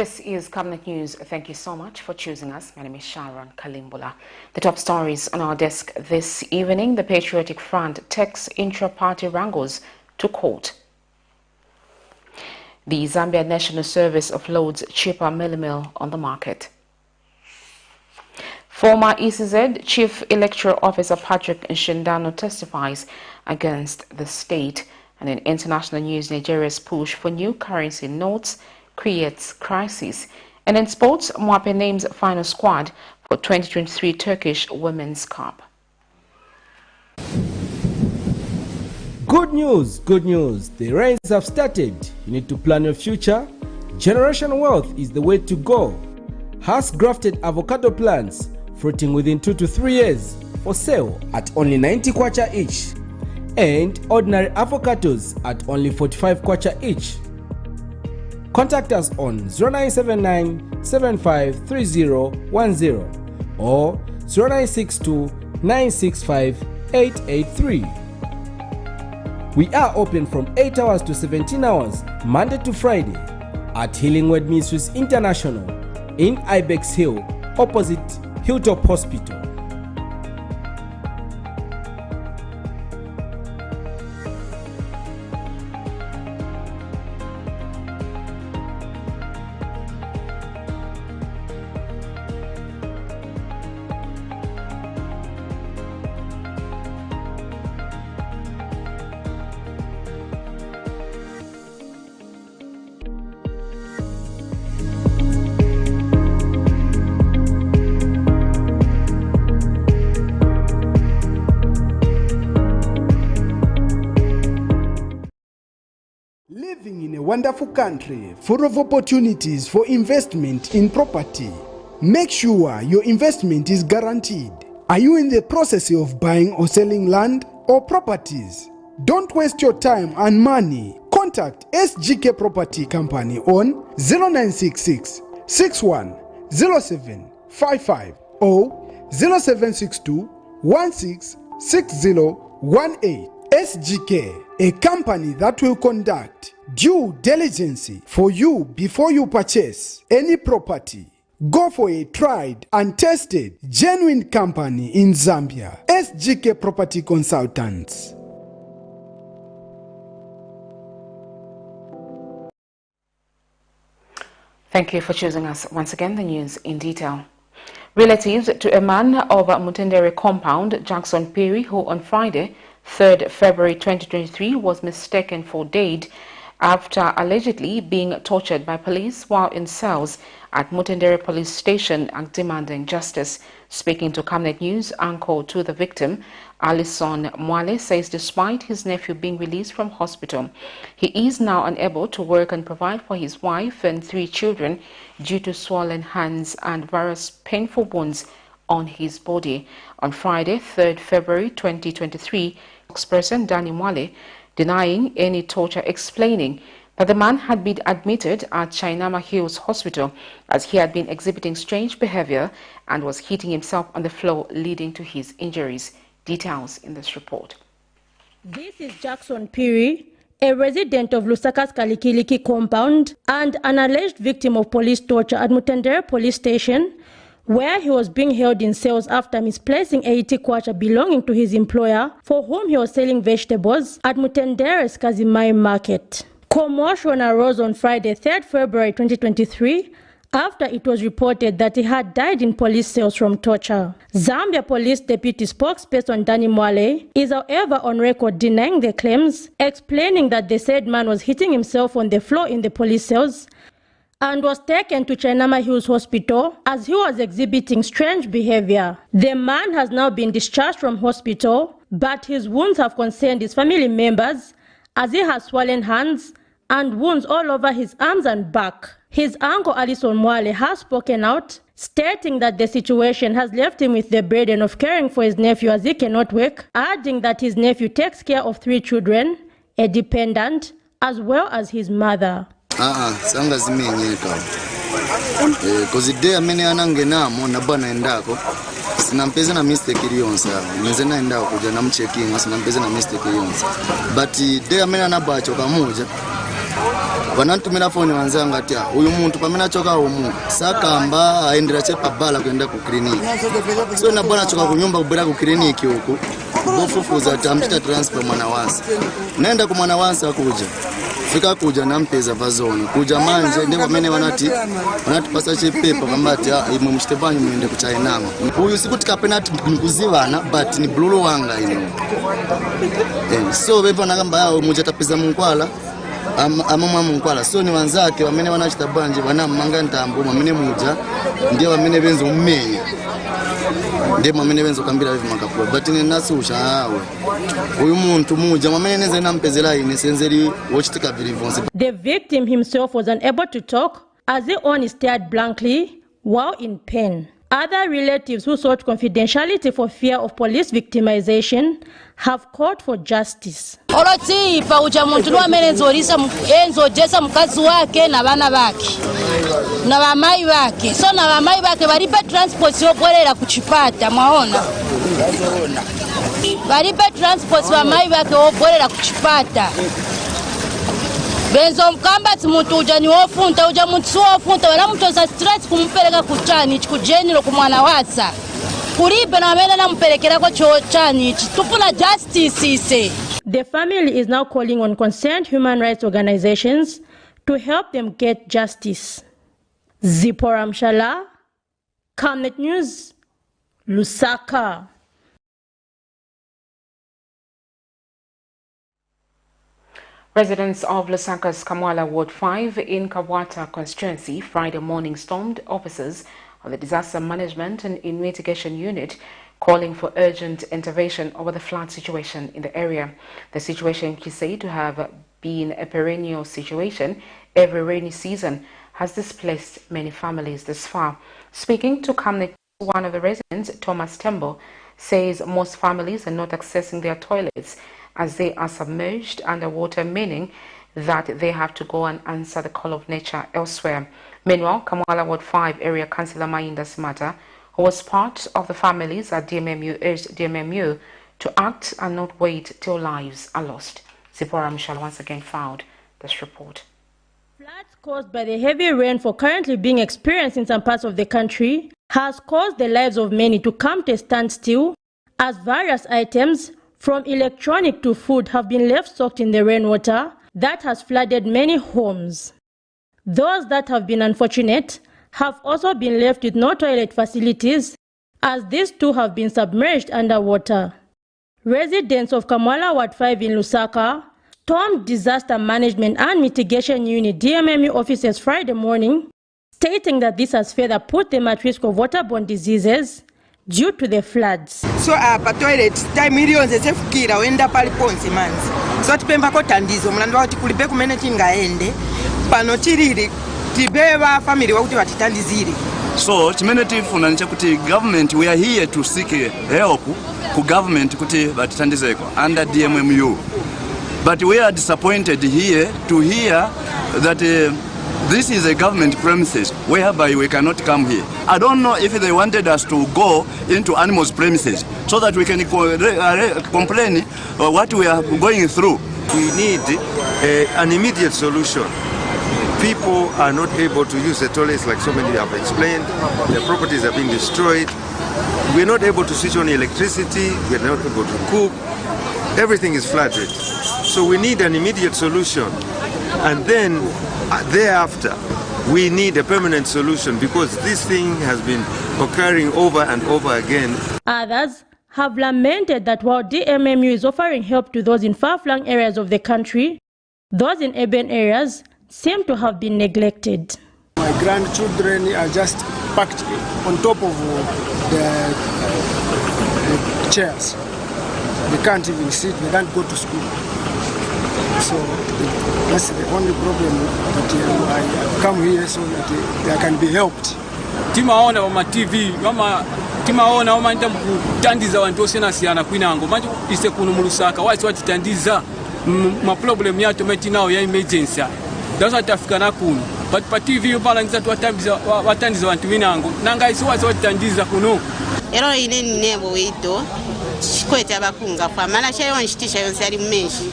This is Camnet News. Thank you so much for choosing us. My name is Sharon Kalimbula. The top stories on our desk this evening: the Patriotic Front takes intra-party wrangles to court. The Zambia National Service offloads cheaper MEALIE meal on the market. Former ECZ Chief Electoral Officer Patrick NSHINDANO testifies against the state. And in international news, Nigeria's push for new currency notes creates crisis. And in sports, MWAPE names final squad for 2023 Turkish Women's Cup. Good news, good news. The rains have started. You need to plan your future. Generational wealth is the way to go. Has grafted avocado plants fruiting within 2 to 3 years for sale at only 90 kwacha each. And ordinary avocados at only 45 kwacha each. Contact us on 0979 753010 or 0962 965 883. We are open from 8 hours to 17 hours, Monday to Friday, at Healing Word Ministries International in Ibex Hill, opposite Hilltop Hospital. Living in a wonderful country full of opportunities for investment in property. Make sure your investment is guaranteed. Are you in the process of buying or selling land or properties? Don't waste your time and money. Contact SGK Property Company on 0966 610755 or 0762 166018. SGK, a company that will conduct due diligence for you before you purchase any property. Go for a tried and tested genuine company in Zambia. SGK Property Consultants. Thank you for choosing us. Once again, the news in detail. Relatives to a man of Mutendere compound, Jackson Perry, who on Friday, 3rd February 2023, was mistaken for dead after allegedly being tortured by police while in cells at Mutendere police station and demanding justice. Speaking to Camnet News, uncle to the victim, Alison Mwale, says despite his nephew being released from hospital, he is now unable to work and provide for his wife and 3 children due to swollen hands and various painful wounds on his body. On Friday, 3rd February 2023, spokesperson Danny Mwale denying any torture, explaining that the man had been admitted at Chainama Hills Hospital as he had been exhibiting strange behavior and was hitting himself on the floor, leading to his injuries. Details in this report. This is Jackson Perry, a resident of Lusaka's Kalikiliki compound and an alleged victim of police torture at Mutendere police station, where he was being held in cells after misplacing 80 kwacha belonging to his employer, for whom he was selling vegetables at Mutendere's Kazimai market. Commotion arose on Friday, 3rd February 2023, after it was reported that he had died in police cells from torture. Zambia Police Deputy Spokesperson Danny Mwale is however on record denying the claims, explaining that the said man was hitting himself on the floor in the police cells and was taken to Chainama Hills Hospital as he was exhibiting strange behavior. The man has now been discharged from hospital, but his wounds have concerned his family members as he has swollen hands and wounds all over his arms and back. His uncle Alison Mwale has spoken out, stating that the situation has left him with the burden of caring for his nephew as he cannot work, adding that his nephew takes care of 3 children, a dependent, as well as his mother. Sanga zimenyeka. Kozidea mene anangena mona bana endako. Sinampeza na mistake iliyonsa. Nze na endako kuja na mchecking sinampeza na mistake iliyonsa. But day mene anabacho kamoja. Vanantumira phone wanzanga ati uyu muntu pamene achoka umu sakamba aendera chepa bala kuenda ku clinic. So na bwana achoka kunyumba kubera ku clinic huko. Bofufuza ati amchita transfer mwana wansi. Naenda ku mwana wansi akuja. Fika kuja na mpeza vazoni. Kuja manje ndipo pamene wanatipasa chepepa kambati imwe mchitepanyu muende ku China. Uyu sikuti kapena ati nkuzivana but ni blulu wanga ino. So bepa nakamba yao muja tapeza munkwala. Amamwa munkwala so ni wanzake wamene wanachita banje wanamanga ntambo wamene muja ndiye wamene benzo mmenya ndiye wamene benzo kambira hivi makapula but ni nasusha awe uyu muntu muja wamene neze nampezela ine senzeri wochitika vilivonse. The victim himself was unable to talk as he only stared blankly while in pain. Other relatives who sought confidentiality for fear of police victimization have called for justice. Olotipa uja muntu nwamenezorisa enzojesa mkazi wake na bana bake na bamai bake so na bamai bake balipe transport yobwerera kuchipata mwaona balipe transport bamai bake obwerera kuchipata benzo mkambati muntu uja ni wofunta uja muntu wofunta wala mutoza stress kumpereka kuchani chikujenilo kumwana wasa kulibe na wamene nampelekera kwa chani tupuna justice ise. The family is now calling on concerned human rights organizations to help them get justice. Zipora Mshala, Camnet News, Lusaka. Residents of Lusaka's Kamwala Ward 5 in Kawata constituency Friday morning stormed offices of the Disaster Management and Mitigation Unit, calling for urgent intervention over the flood situation in the area. The situation is said to have been a perennial situation every rainy season, has displaced many families this far. Speaking to Camnet, one of the residents, Thomas Tembo, says most families are not accessing their toilets as they are submerged underwater, meaning that they have to go and answer the call of nature elsewhere. Meanwhile, Kamwala Ward 5 area councillor Mainda Smata, who was part of the families at DMMU, urged DMMU to act and not wait till lives are lost. Zipora Michelle once again filed this report. Floods caused by the heavy rainfall currently being experienced in some parts of the country has caused the lives of many to come to a standstill as various items from electronic to food have been left soaked in the rainwater that has flooded many homes. Those that have been unfortunate have also been left with no toilet facilities as these too have been submerged underwater. Residents of Kamwala Ward 5 in Lusaka stormed Disaster Management and Mitigation Unit DMMU offices Friday morning, stating that this has further put them at risk of waterborne diseases due to the floods. So apa toilet time millions ezefukira wenda pali ponsi manzi. So tipemba ko tandizo mulando wati kulibe kumene tingaende pano chiriri tibeba family wakuti watitandizire. So chimene tifuna nche kuti government we are here to seek help ku government kuti batitandizeko under DMMU. But we are disappointed here to hear that this is a government premises whereby we cannot come here. I don't know if they wanted us to go into animals' premises so that we can complain what we are going through. We need an immediate solution. People are not able to use the toilets like so many have explained. Their properties have been destroyed. We're not able to switch on electricity. We're not able to cook. Everything is flooded. So we need an immediate solution. And then thereafter, we need a permanent solution because this thing has been occurring over and over again. Others have lamented that while DMMU is offering help to those in far-flung areas of the country, those in urban areas seem to have been neglected. My grandchildren are just packed on top of the chairs. They can't even sit, they can't go to school. So that's the only problem that I come here so that they can be helped. Timaona wama TV, timaona wama nita kutandiza wantu osena siyana kwinango. Manju ise kunu mulusaka, wasi watitandiza ma problem ya tometi nao ya emergency. Daza tafika na kunu. But pa TV yubala nisa watandiza wantu winango. Nanga isi wasi watitandiza kunu. Ero ine nebo weito. chikwete abakunga kwa mala chayo nchitisha yonse ali mmenshi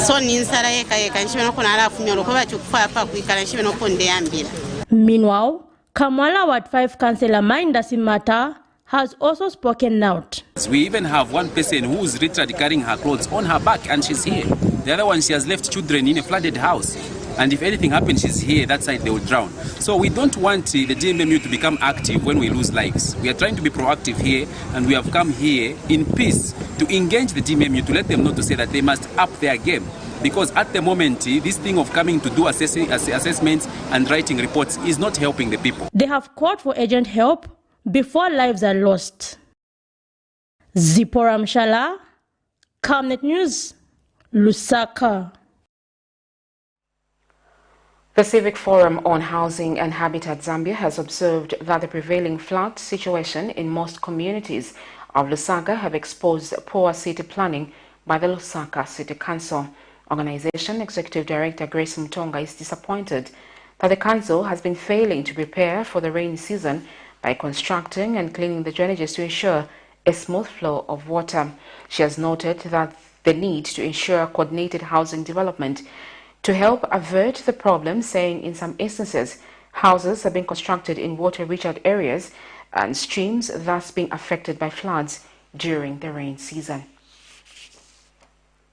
so ninsala yeka nchibe nokona alafu nyolo kwa chikufa hapa kuikala nchibe nokonde yambira. Meanwhile, Kamala Ward 5 Councillor Mainda Simata has also spoken out. We even have one person who's literally carrying her clothes on her back and she's here. The other one, she has left children in a flooded house. And if anything happens, she's here, that side they will drown. So we don't want the DMMU to become active when we lose lives. We are trying to be proactive here, and we have come here in peace to engage the DMMU, to let them know, to say that they must up their game. Because at the moment, this thing of coming to do assessments and writing reports is not helping the people. They have called for urgent help before lives are lost. Zipporah Mshala, Camnet News, Lusaka. The Civic Forum on Housing and Habitat Zambia has observed that the prevailing flood situation in most communities of Lusaka have exposed poor city planning by the Lusaka City Council. Organization Executive Director Grace Mtonga is disappointed that the council has been failing to prepare for the rainy season by constructing and cleaning the drainages to ensure a smooth flow of water. She has noted that the need to ensure coordinated housing development to help avert the problem, saying in some instances, houses are being constructed in water-rich areas and streams thus being affected by floods during the rain season.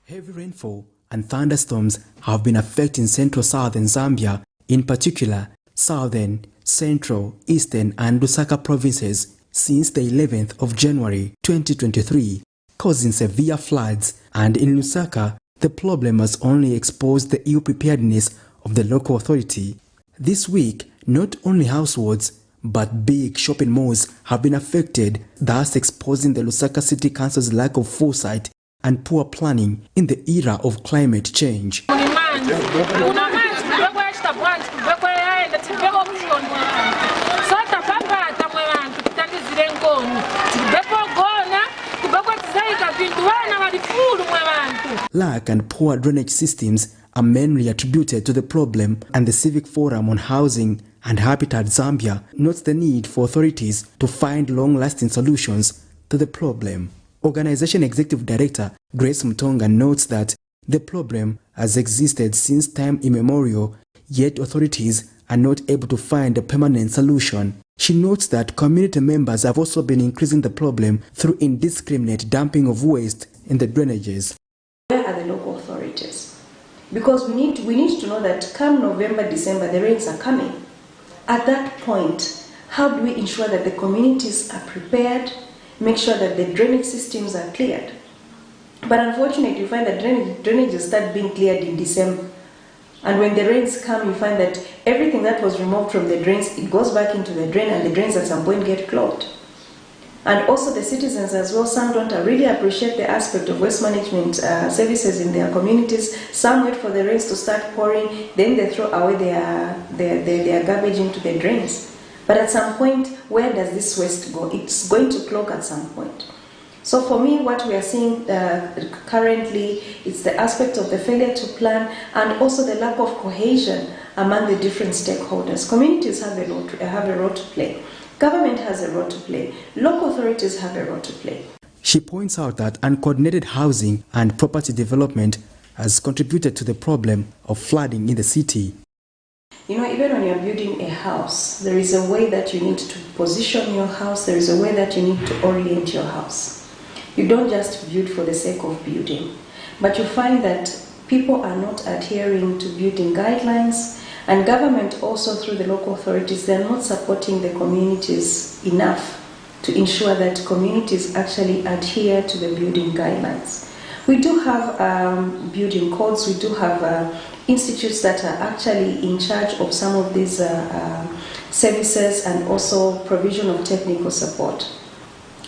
Heavy rainfall and thunderstorms have been affecting central-southern Zambia, in particular southern, central, eastern and Lusaka provinces since the 11th of January 2023, causing severe floods, and in Lusaka, the problem has only exposed the ill-preparedness of the local authority. This week, not only households, but big shopping malls have been affected, thus exposing the Lusaka City Council's lack of foresight and poor planning in the era of climate change. Lack and poor drainage systems are mainly attributed to the problem, and the Civic Forum on Housing and Habitat Zambia notes the need for authorities to find long-lasting solutions to the problem. Organization Executive Director Grace Mtonga notes that the problem has existed since time immemorial, yet authorities are not able to find a permanent solution. She notes that community members have also been increasing the problem through indiscriminate dumping of waste in the drainages. Where are the local authorities? Because we need to know that come November, December, the rains are coming. At that point, how do we ensure that the communities are prepared, make sure that the drainage systems are cleared? But unfortunately, you find that drainages start being cleared in December. And when the rains come, you find that everything that was removed from the drains, it goes back into the drain, and the drains at some point get clogged. And also the citizens as well, some don't really appreciate the aspect of waste management services in their communities. Some wait for the rains to start pouring, then they throw away their garbage into the drains. But at some point, where does this waste go? It's going to clog at some point. So for me, what we are seeing currently is the aspect of the failure to plan and also the lack of cohesion among the different stakeholders. Communities have a role to play. Government has a role to play. Local authorities have a role to play. She points out that uncoordinated housing and property development has contributed to the problem of flooding in the city. You know, even when you're building a house, there is a way that you need to position your house. There is a way that you need to orient your house. You don't just build for the sake of building, but you find that people are not adhering to building guidelines, and government also through the local authorities, they're not supporting the communities enough to ensure that communities actually adhere to the building guidelines. We do have building codes, we do have institutes that are actually in charge of some of these services and also provision of technical support.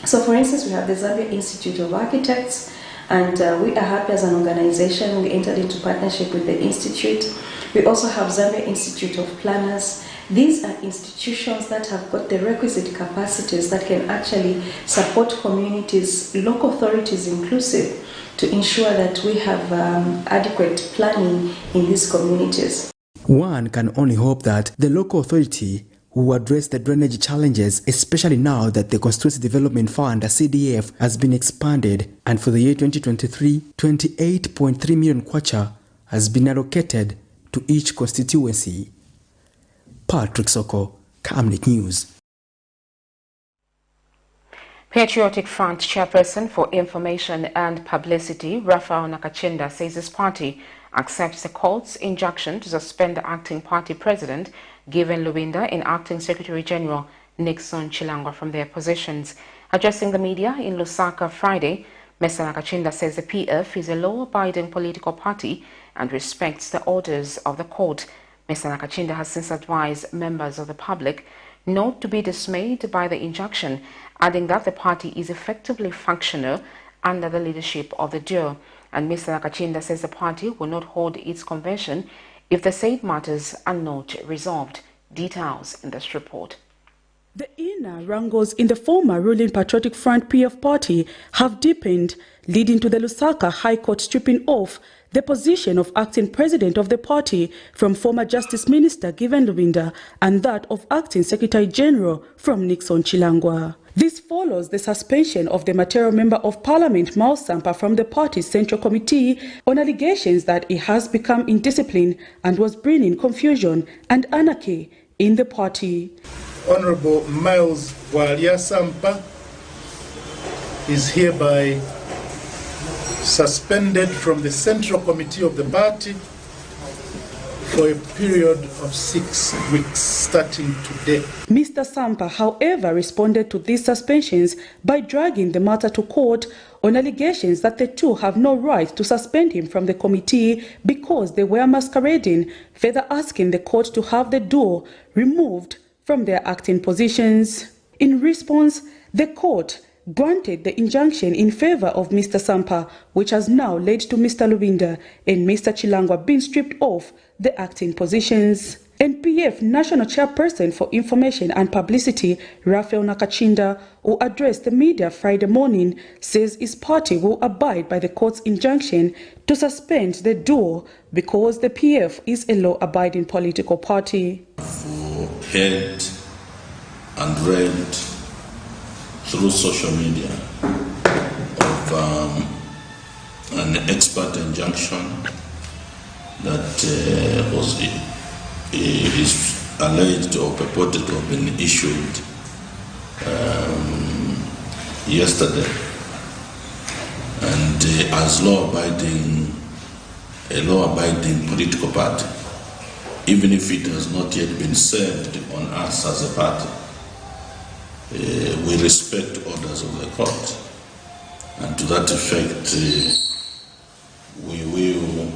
So for instance, we have the Zambia Institute of Architects, and we are happy as an organization. We entered into partnership with the institute. We also have Zambia Institute of Planners. These are institutions that have got the requisite capacities that can actually support communities, local authorities inclusive, to ensure that we have adequate planning in these communities. One can only hope that the local authority who addressed the drainage challenges, especially now that the Constituency Development Fund, CDF, has been expanded, and for the year 2023, 28.3 million kwacha has been allocated to each constituency. Patrick Soko, Camnet News. Patriotic Front chairperson for Information and Publicity, Raphael Nakachinda, says his party accepts the court's injunction to suspend the acting party president, Given Lubinda, and acting Secretary General Nixon Chilangwa from their positions. Addressing the media in Lusaka Friday, Mr. Nakachinda says the PF is a law-abiding political party and respects the orders of the court. Mr. Nakachinda has since advised members of the public not to be dismayed by the injunction, adding that the party is effectively functional under the leadership of the duo. And Mr. Nakachinda says the party will not hold its convention if the said matters are not resolved. Details in this report. The inner wrangles in the former ruling Patriotic Front PF party have deepened, leading to the Lusaka High Court stripping off the position of acting president of the party from former Justice Minister Given Lubinda and that of acting Secretary General from Nixon Chilangwa. This follows the suspension of the material member of Parliament Mao Sampa from the party's Central Committee on allegations that he has become indisciplined and was bringing confusion and anarchy in the party. Honorable Miles Walia Sampa is hereby suspended from the Central Committee of the party for a period of 6 weeks starting today. Mr. Sampa, however, responded to these suspensions by dragging the matter to court on allegations that the two have no right to suspend him from the committee because they were masquerading, further asking the court to have the duo removed from their acting positions. In response, the court granted the injunction in favor of Mr. Sampa, which has now led to Mr. Lubinda and Mr. Chilangwa being stripped off the acting positions. NPF National Chairperson for Information and Publicity, Raphael Nakachinda, who addressed the media Friday morning, says his party will abide by the court's injunction to suspend the duo because the PF is a law-abiding political party. Heard and read through social media of an expert injunction that is alleged or purported to have been issued yesterday, and as a law-abiding political party, even if it has not yet been served on us as a party, we respect orders of the court, and to that effect we will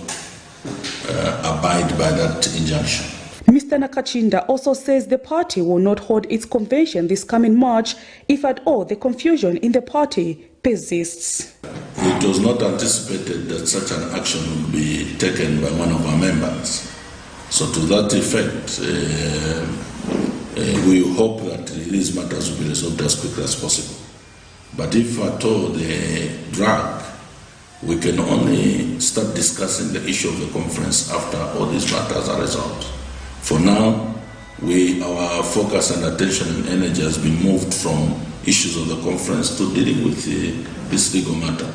abide by that injunction. Mr. Nakachinda also says the party will not hold its convention this coming March if at all the confusion in the party persists. It was not anticipated that such an action would be taken by one of our members. So to that effect, we hope that these matters will be resolved as quickly as possible. But if at all they drag, we can only start discussing the issue of the conference after all these matters are resolved. For now, our focus and attention and energy has been moved from issues of the conference to dealing with this legal matter,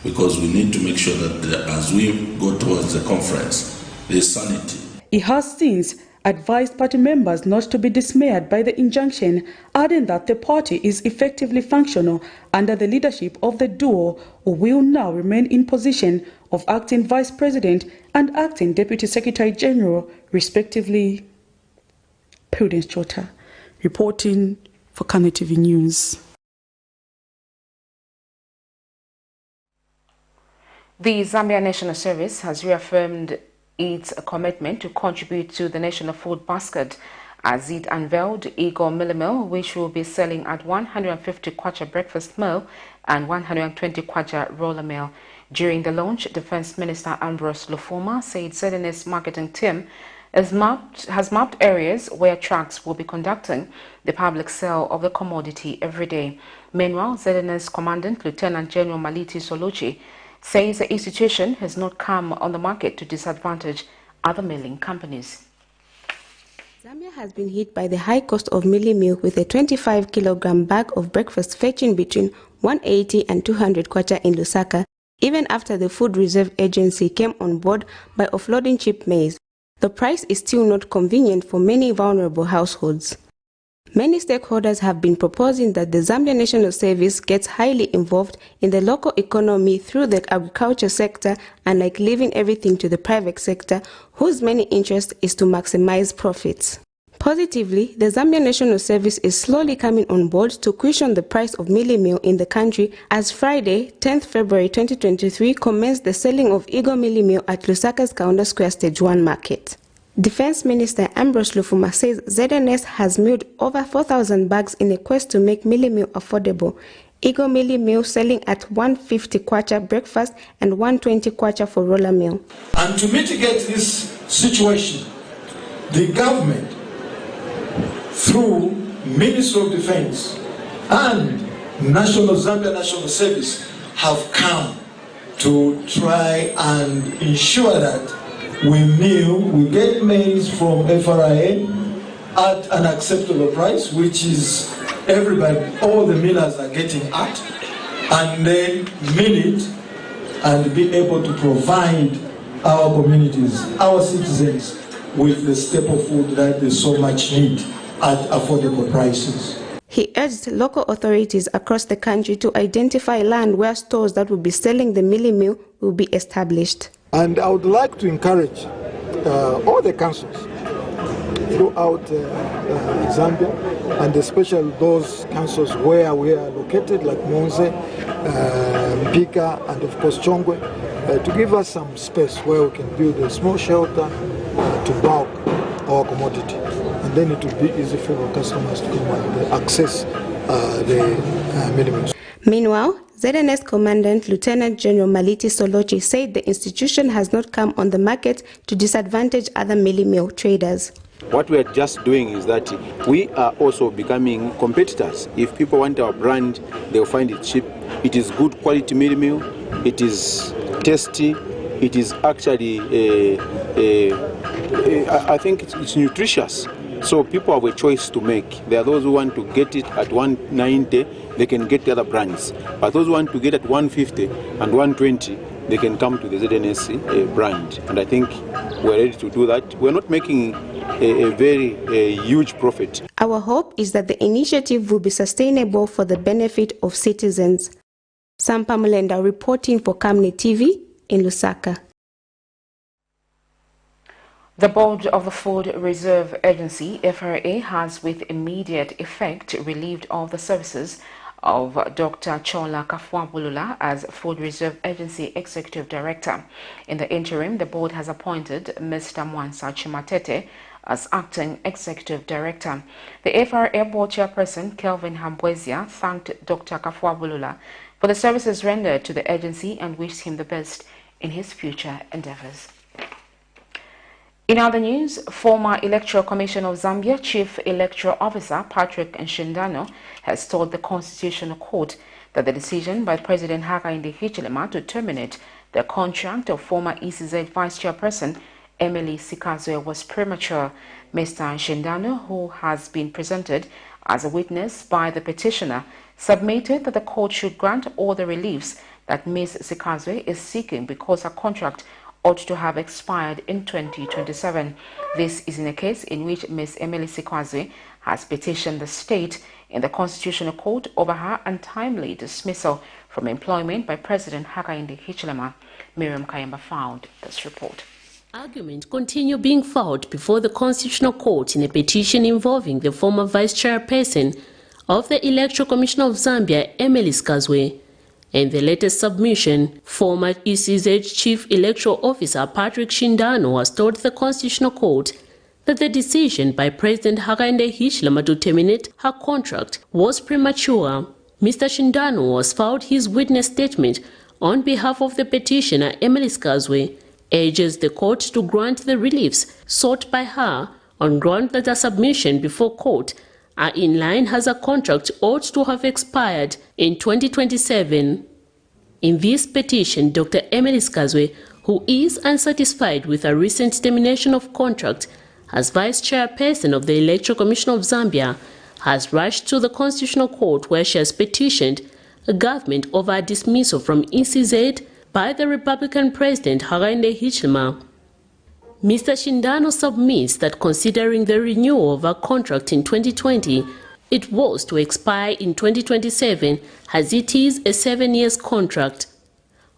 because we need to make sure that as we go towards the conference, there is sanity. He has since advised party members not to be dismayed by the injunction, adding that the party is effectively functional under the leadership of the duo, who will now remain in position of acting Vice President and acting Deputy Secretary General, respectively. Prudence Chota, reporting for Camnet TV News. The Zambia National Service has reaffirmed its commitment to contribute to the national food basket as it unveiled Eagle Mealie Meal, which will be selling at 150 kwacha breakfast meal and 120 kwacha roller meal. During the launch, Defense Minister Ambrose Lufuma said ZNS marketing team has mapped areas where trucks will be conducting the public sale of the commodity every day. Meanwhile, ZNS Commandant Lieutenant General Maliti Soluchi says the institution has not come on the market to disadvantage other milling companies. Zambia has been hit by the high cost of mealie meal, with a 25-kilogram bag of breakfast fetching between 180 and 200 kwacha in Lusaka, even after the Food Reserve Agency came on board by offloading cheap maize. The price is still not convenient for many vulnerable households. Many stakeholders have been proposing that the Zambia National Service gets highly involved in the local economy through the agriculture sector, unlike leaving everything to the private sector, whose main interest is to maximize profits. Positively, the Zambia National Service is slowly coming on board to cushion the price of mealie meal in the country, as Friday, 10th February 2023, commenced the selling of Eagle mealie meal at Lusaka's Kaunda Square Stage 1 market. Defense Minister Ambrose Lufuma says ZNS has milled over 4,000 bags in a quest to make mealie meal affordable. Eagle mealie meal selling at 150 kwacha breakfast and 120 kwacha for roller meal. And to mitigate this situation, the government, through Ministry of Defense and Zambia National Service, have come to try and ensure that we get maize from FRA at an acceptable price, which is all the millers are getting at, and then mill it and be able to provide our communities, our citizens, with the staple food that they so much need at affordable prices. He urged local authorities across the country to identify land where stores that will be selling the mealie meal will be established. And I would like to encourage all the councils throughout Zambia, and especially those councils where we are located, like Monze, Mpika, and of course Chongwe, to give us some space where we can build a small shelter to bulk our commodity. And then it will be easy for our customers to come and access the minimum. Meanwhile, ZNS Commandant Lieutenant General Maliti Solochi said the institution has not come on the market to disadvantage other mealie meal traders. What we are just doing is that we are also becoming competitors. If people want our brand, they'll find it cheap. It is good quality mealie meal. It is tasty. It is actually, I think it's nutritious. So people have a choice to make. There are those who want to get it at 190, they can get the other brands. But those who want to get at 150 and 120, they can come to the ZNS brand. And I think we're ready to do that. We're not making a very huge profit. Our hope is that the initiative will be sustainable for the benefit of citizens. Sam Pamelenda reporting for Camnet TV in Lusaka. The board of the Food Reserve Agency, FRA, has with immediate effect relieved of the services of Dr. Chola Kafuabulula as Food Reserve Agency Executive Director. In the interim, the board has appointed Mr. Mwansa Chimatete as Acting Executive Director. The FRA Board Chairperson, Kelvin Hambwezia, thanked Dr. Kafuabulula for the services rendered to the agency and wished him the best in his future endeavors. In other news, former Electoral Commission of Zambia Chief Electoral Officer Patrick NSHINDANO has told the Constitutional Court that the decision by President Hakainde Hichilema to terminate the contract of former ECZ Vice Chairperson Emily Sikazwe was premature. Mr. NSHINDANO, who has been presented as a witness by the petitioner, submitted that the court should grant all the reliefs that Ms. Sikazwe is seeking because her contract ought to have expired in 2027. This is in a case in which Ms. Emily Sikazwe has petitioned the state in the Constitutional Court over her untimely dismissal from employment by President Hakainde Hichilema. Miriam Kayamba found this report. Argument continue being filed before the Constitutional Court in a petition involving the former Vice Chairperson of the Electoral Commission of Zambia, Emily Sikazwe. In the latest submission, former ECZ Chief Electoral Officer Patrick NSHINDANO has told the Constitutional Court that the decision by President Hakainde Hichilema to terminate her contract was premature. Mr. NSHINDANO has filed his witness statement on behalf of the petitioner Emily Sikazwe, urges the court to grant the reliefs sought by her on ground that her submission before court are in line as her contract ought to have expired in 2027. In this petition, Dr. Emily Sikazwe, who is unsatisfied with a recent termination of contract, as Vice Chairperson of the Electoral Commission of Zambia, has rushed to the Constitutional Court where she has petitioned the government over a dismissal from ECZ by the Republican President Hakainde Hichilema. Mr. Nshindano submits that considering the renewal of her contract in 2020, it was to expire in 2027 as it is a 7-year contract.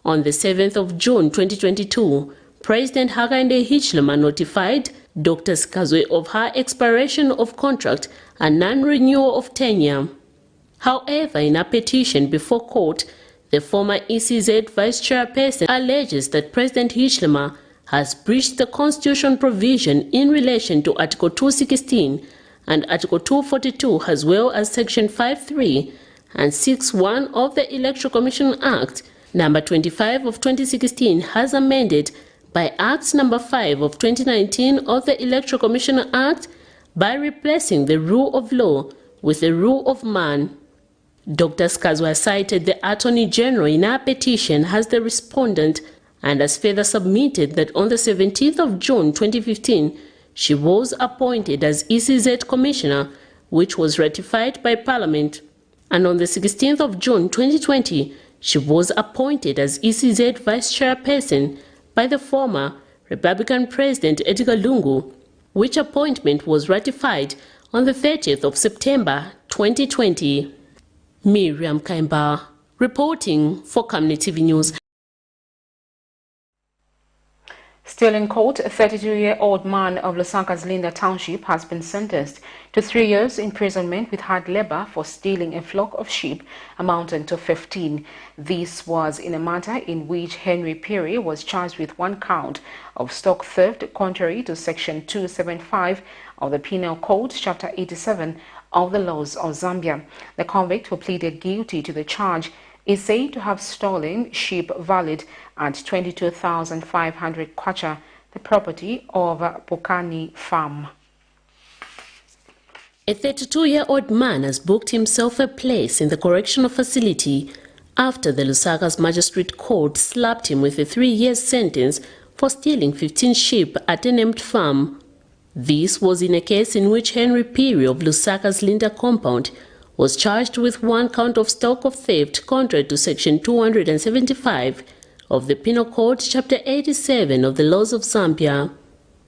On the 7th of June 2022, President Hakainde Hichilema notified Dr. Skazwe of her expiration of contract and non-renewal of tenure. However, in a petition before court, the former ECZ Vice Chairperson alleges that President Hichilema has breached the Constitution provision in relation to Article 216 and Article 242 as well as Section 5.3 and 6.1 of the Electoral Commission Act number 25 of 2016 as amended by Act number 5 of 2019 of the Electoral Commission Act by replacing the rule of law with the rule of man. Dr. Skazwa cited the Attorney General in her petition as the respondent and has further submitted that on the 17th of June 2015, she was appointed as ECZ Commissioner, which was ratified by Parliament. And on the 16th of June 2020, she was appointed as ECZ Vice Chairperson by the former Republican President Edgar Lungu, which appointment was ratified on the 30th of September 2020. Miriam Kaimba, reporting for Camnet TV News. Still in court, a 32-year-old man of Lusaka's Linda Township has been sentenced to 3 years imprisonment with hard labor for stealing a flock of sheep amounting to 15. This was in a matter in which Henry Perry was charged with 1 count of stock theft contrary to Section 275 of the Penal Code, Chapter 87 of the laws of Zambia. The convict, who pleaded guilty to the charge, is said to have stolen sheep valued at 22,500 kwacha, the property of Pukani Farm. A 32-year-old man has booked himself a place in the correctional facility after the Lusaka's Magistrate Court slapped him with a 3-year sentence for stealing 15 sheep at a named farm. This was in a case in which Henry Perry of Lusaka's Linda compound was charged with 1 count of stock of theft contrary to Section 275 of the Penal Code, Chapter 87 of the laws of Zambia.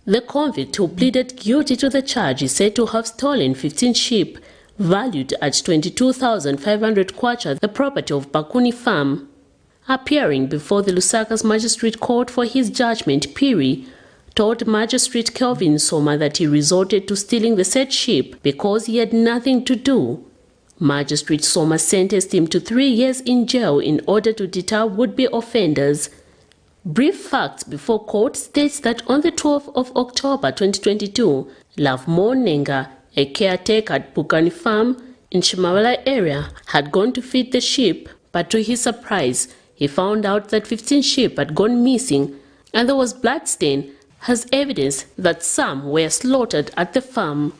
The convict, who pleaded guilty to the charge, is said to have stolen 15 sheep valued at 22,500 kwacha, the property of Bakuni Farm. Appearing before the Lusaka's Magistrate Court for his judgment, Perry told Magistrate Kelvin Soma that he resorted to stealing the said sheep because he had nothing to do. Magistrate Soma sentenced him to 3 years in jail in order to deter would-be offenders. Brief facts before court states that on the 12th of October 2022, Lavmo Nenga, a caretaker at Pukani Farm in Shimawala area, had gone to feed the sheep, but to his surprise, he found out that 15 sheep had gone missing and there was bloodstain as evidence that some were slaughtered at the farm.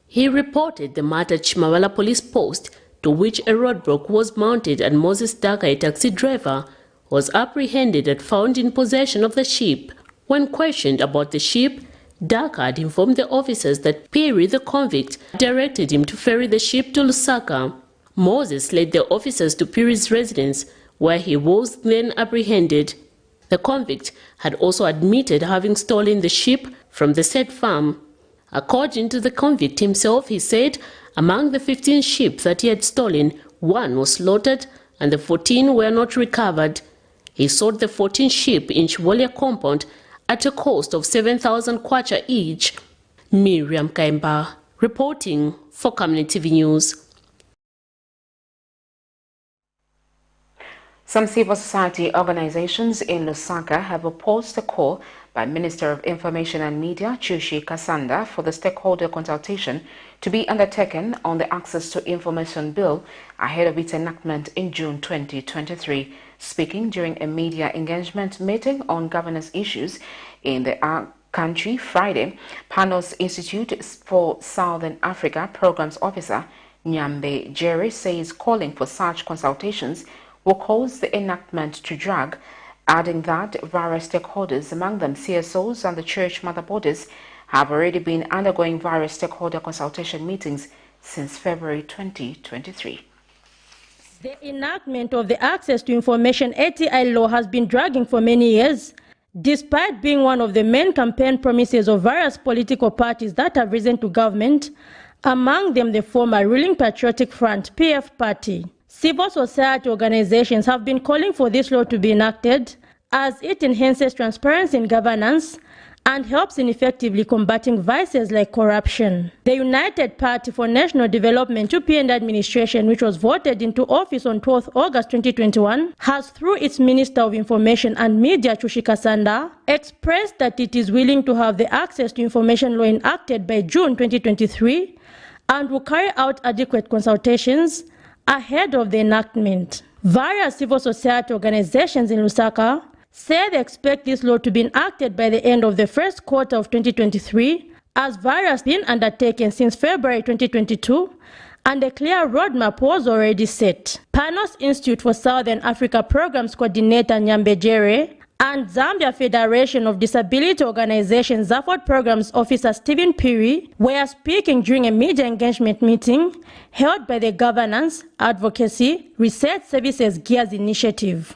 He reported the matter at Shimawala Police Post, to which a roadblock was mounted and Moses Daka, a taxi driver, was apprehended and found in possession of the sheep. When questioned about the sheep, Daka had informed the officers that Perry, the convict, directed him to ferry the sheep to Lusaka. Moses led the officers to Perry's residence, where he was then apprehended. The convict had also admitted having stolen the sheep from the said farm. According to the convict himself, he said among the 15 sheep that he had stolen, 1 was slaughtered and the 14 were not recovered. He sold the 14 sheep in Chivolia compound at a cost of 7,000 kwacha each. Miriam Kaimba, reporting for Camnet TV News. Some civil society organizations in Lusaka have opposed the call by Minister of Information and Media, Chushi Kasanda, for the stakeholder consultation to be undertaken on the Access to Information Bill ahead of its enactment in June 2023. Speaking during a media engagement meeting on governance issues in the country Friday, Panos Institute for Southern Africa Programs Officer Nyambe Jerry says calling for such consultations will cause the enactment to drag, adding that various stakeholders, among them CSOs and the church mother bodies, have already been undergoing various stakeholder consultation meetings since February 2023. The enactment of the Access to Information ATI law has been dragging for many years, despite being one of the main campaign promises of various political parties that have risen to government, among them the former ruling Patriotic Front PF party. Civil society organizations have been calling for this law to be enacted as it enhances transparency in governance and helps in effectively combating vices like corruption. The United Party for National Development UPN administration, which was voted into office on 12th August 2021, has through its Minister of Information and Media Chushika Sanda expressed that it is willing to have the Access to Information law enacted by June 2023 and will carry out adequate consultations ahead of the enactment. Various civil society organizations in Lusaka say they expect this law to be enacted by the end of the first quarter of 2023, as various been undertaken since February 2022, and a clear roadmap was already set. Panos Institute for Southern Africa Programs Coordinator Nyambe Jere and Zambia Federation of Disability Organizations Zafford Programs Officer Stephen Piri were speaking during a media engagement meeting held by the Governance, Advocacy, Research Services Gears Initiative.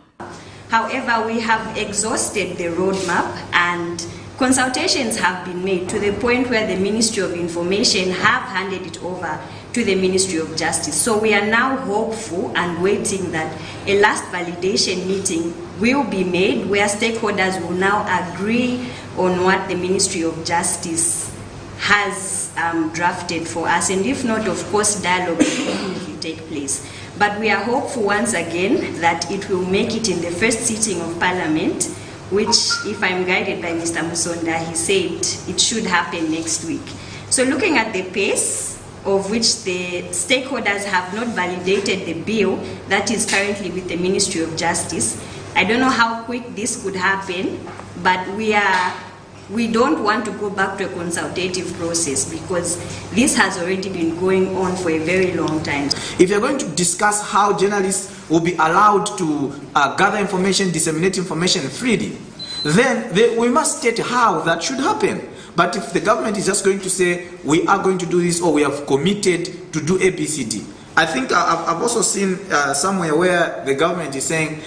However, we have exhausted the roadmap and consultations have been made to the point where the Ministry of Information have handed it over to the Ministry of Justice. So we are now hopeful and waiting that a last validation meeting will be made where stakeholders will now agree on what the Ministry of Justice has drafted for us. And if not, of course, dialogue will definitely take place. But we are hopeful once again that it will make it in the first sitting of Parliament, which, if I'm guided by Mr. Musonda, he said it should happen next week. So looking at the pace of which the stakeholders have not validated the bill that is currently with the Ministry of Justice, I don't know how quick this could happen, but we don't want to go back to a consultative process because this has already been going on for a very long time. If you're going to discuss how journalists will be allowed to gather information, disseminate information freely, then we must state how that should happen. But if the government is just going to say, we are going to do this or we have committed to do ABCD, I think I've also seen somewhere where the government is saying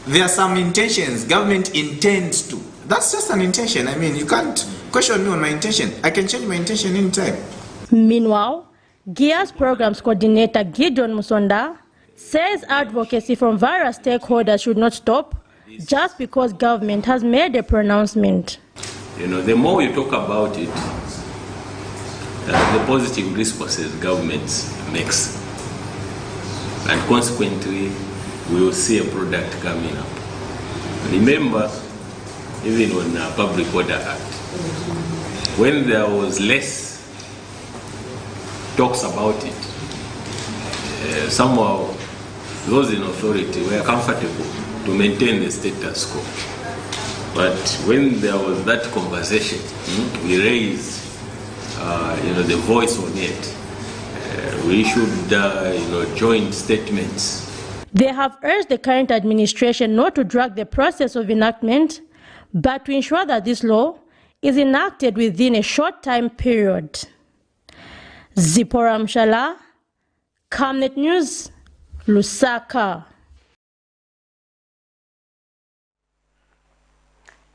there are some intentions, government intends to. That's just an intention. I mean, you can't question me on my intention. I can change my intention anytime. Meanwhile, GEAR's Programs Coordinator Gideon Musonda says advocacy from various stakeholders should not stop just because government has made a pronouncement. You know, the more you talk about it, the positive responses government makes. And consequently, we will see a product coming up. Remember, even on the Public Order Act, when there was less talks about it, somehow those in authority were comfortable to maintain the status quo. But when there was that conversation, we raised the voice on it. We issued joint statements. They have urged the current administration not to drag the process of enactment, but to ensure that this law is enacted within a short time period. Zipporah Mshala, Camnet News, Lusaka.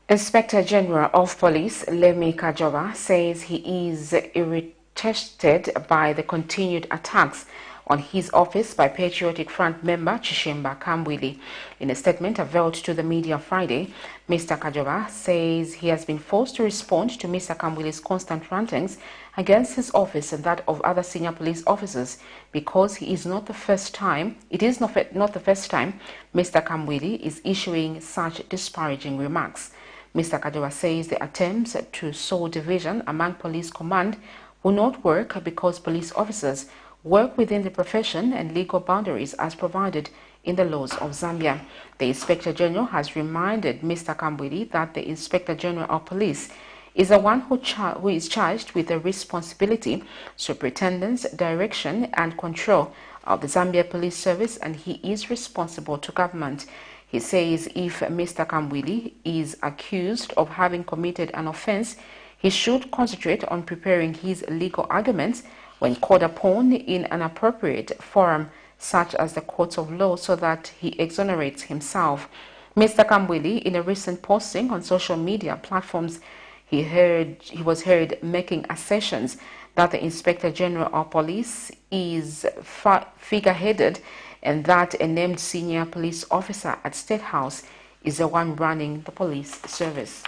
Inspector General of Police Lemi Kajova says he is irritated by the continued attacks on his office by Patriotic Front member Chishemba Kambwili. In a statement availed to the media Friday, Mr. Kajova says he has been forced to respond to Mr. Kambwili's constant rantings against his office and that of other senior police officers because it is not the first time Mr. Kambwili is issuing such disparaging remarks. Mr. Kajova says the attempts to sow division among police command will not work because police officers work within the profession and legal boundaries as provided in the laws of Zambia. The Inspector General has reminded Mr. Kambwili that the Inspector General of Police is the one who is charged with the responsibility, superintendence, direction and control of the Zambia Police Service, and he is responsible to government. He says if Mr. Kambwili is accused of having committed an offense, He should concentrate on preparing his legal arguments when called upon in an appropriate forum such as the courts of law so that he exonerates himself. Mr. Kambwili, in a recent posting on social media platforms, he was heard making assertions that the Inspector General of Police is figure-headed and that a named senior police officer at State House is the one running the police service.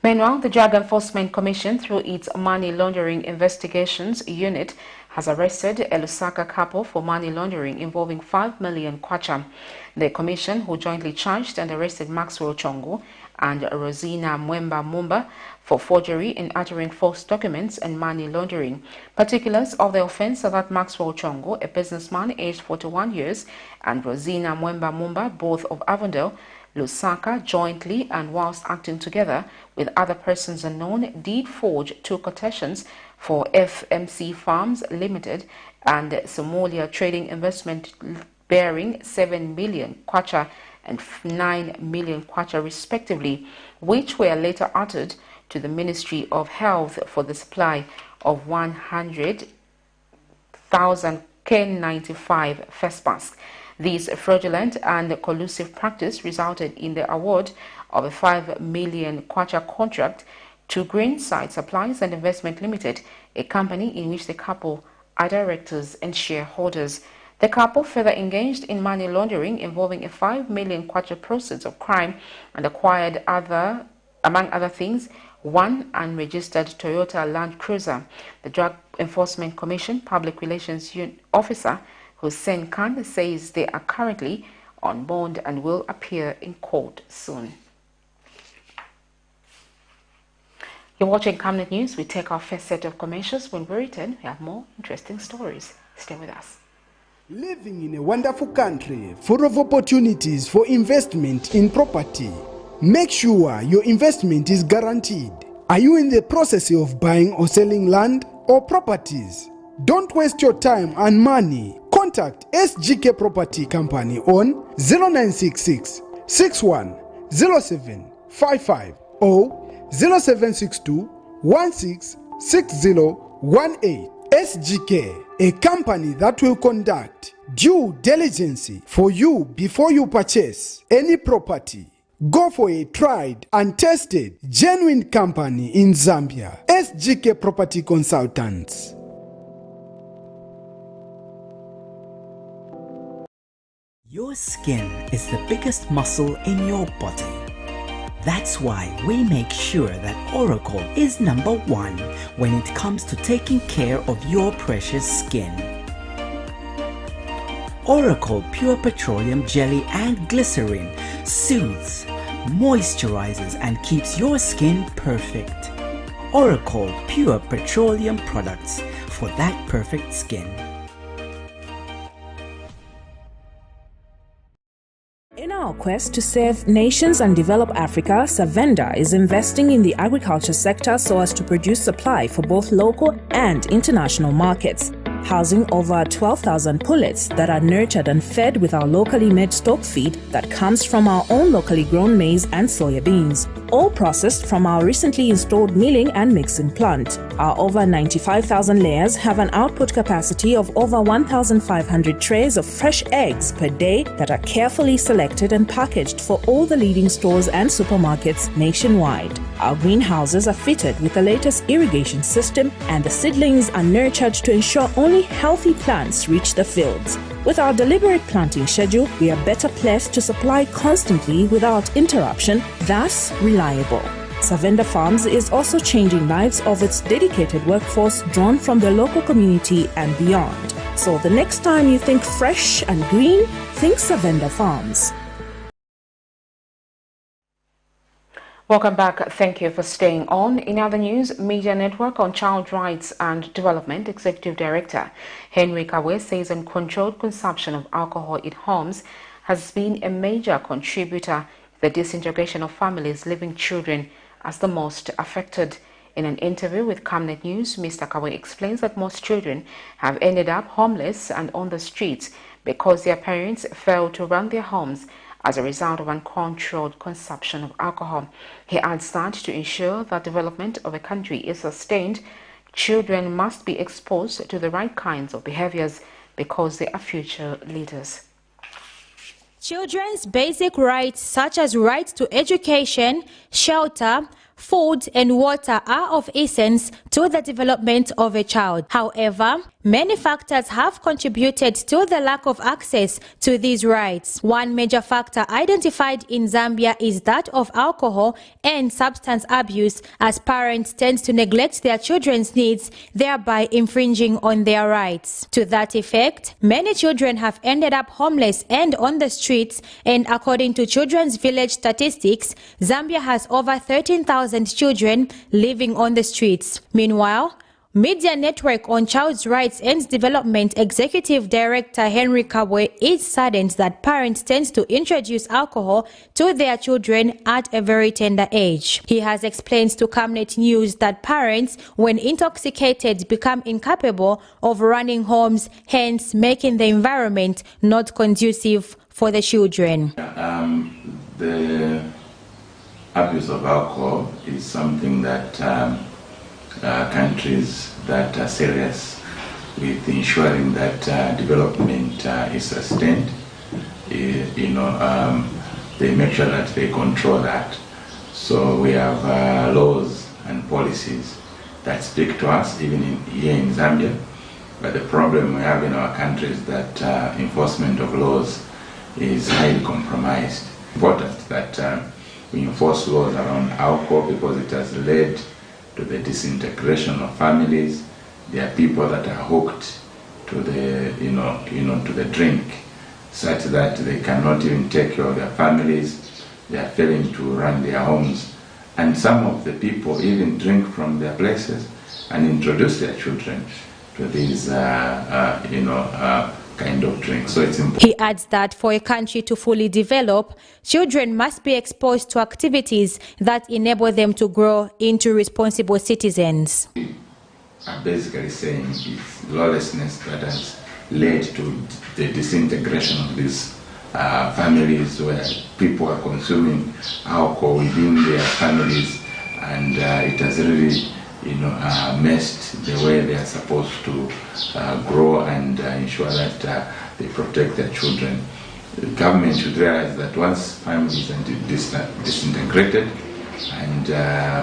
Meanwhile, the Drug Enforcement Commission, through its Money Laundering Investigations Unit, has arrested a Lusaka couple for money laundering involving 5 million kwacha. The commission, who jointly charged and arrested Maxwell Chongo and Rosina Mwemba Mumba for forgery in uttering false documents and money laundering. Particulars of the offense are that Maxwell Chongo, a businessman aged 41 years, and Rosina Mwemba Mumba, both of Avondale, Lusaka, jointly and whilst acting together with other persons unknown, did forge 2 quotations for FMC Farms Limited and Somalia Trading Investment bearing 7 million kwacha and 9 million kwacha respectively, which were later uttered to the Ministry of Health for the supply of 100,000 K95 face masks. This fraudulent and collusive practice resulted in the award of a 5 million kwacha contract to Greenside Supplies and Investment Limited, a company in which the couple are directors and shareholders. The couple further engaged in money laundering involving a 5 million kwacha proceeds of crime and acquired among other things, 1 unregistered Toyota Land Cruiser. The Drug Enforcement Commission Public Relations Officer Hussein Khan says they are currently on bond and will appear in court soon. You're watching Camnet News. We take our first set of commercials. When we return, we have more interesting stories. Stay with us. Living in a wonderful country full of opportunities for investment in property. Make sure your investment is guaranteed. Are you in the process of buying or selling land or properties? Don't waste your time and money. Contact SGK Property Company on 0966 610755 or 0762 166018. SGK, a company that will conduct due diligence for you before you purchase any property. Go for a tried and tested genuine company in Zambia. SGK Property Consultants. Your skin is the biggest muscle in your body. That's why we make sure that Oracle is #1 when it comes to taking care of your precious skin. Oracle Pure Petroleum Jelly and Glycerin soothes, moisturizes and keeps your skin perfect. Oracle Pure Petroleum products for that perfect skin. In our quest to save nations and develop Africa, Savenda is investing in the agriculture sector so as to produce supply for both local and international markets, housing over 12,000 pullets that are nurtured and fed with our locally made stock feed that comes from our own locally grown maize and soya beans, all processed from our recently installed milling and mixing plant. Our over 95,000 layers have an output capacity of over 1,500 trays of fresh eggs per day that are carefully selected and packaged for all the leading stores and supermarkets nationwide. Our greenhouses are fitted with the latest irrigation system, and the seedlings are nurtured to ensure only healthy plants reach the fields. With our deliberate planting schedule, we are better placed to supply constantly without interruption, thus reliable. Savenda Farms is also changing lives of its dedicated workforce drawn from the local community and beyond. So the next time you think fresh and green, think Savenda Farms. Welcome back. Thank you for staying on. In other news, Media Network on Child Rights and Development Executive Director Henry Kawe says uncontrolled consumption of alcohol in homes has been a major contributor to the disintegration of families leaving children as the most affected. In an interview with Camnet News, Mr. Kawe explains that most children have ended up homeless and on the streets because their parents failed to run their homes as a result of uncontrolled consumption of alcohol. He adds that to ensure that development of a country is sustained, children must be exposed to the right kinds of behaviors because they are future leaders. Children's basic rights such as rights to education, shelter, food and water are of essence to the development of a child. However, many factors have contributed to the lack of access to these rights. One major factor identified in Zambia is that of alcohol and substance abuse, as parents tend to neglect their children's needs, thereby infringing on their rights. To that effect, many children have ended up homeless and on the streets, and according to Children's Village statistics, Zambia has over 13,000 children living on the streets. Meanwhile, Media Network on Child's Rights and Development Executive Director Henry Kabwe is saddened that parents tend to introduce alcohol to their children at a very tender age. He has explained to Camnet News that parents, when intoxicated, become incapable of running homes, hence making the environment not conducive for the children. The abuse of alcohol is something that countries that are serious with ensuring that development is sustained, they make sure that they control that. So we have laws and policies that speak to us, even here in Zambia. But the problem we have in our country is that enforcement of laws is highly compromised. Important that we enforce laws around alcohol because it has led to the disintegration of families. There are people that are hooked to the, to the drink, such that they cannot even take care of their families. They are failing to run their homes, and some of the people even drink from their places and introduce their children to these, kind of drink. So it's important. He adds that for a country to fully develop, children must be exposed to activities that enable them to grow into responsible citizens. I'm basically saying it's lawlessness that has led to the disintegration of these families, where people are consuming alcohol within their families, and it has really messed the way they are supposed to grow and ensure that they protect their children. The government should realize that once families are disintegrated and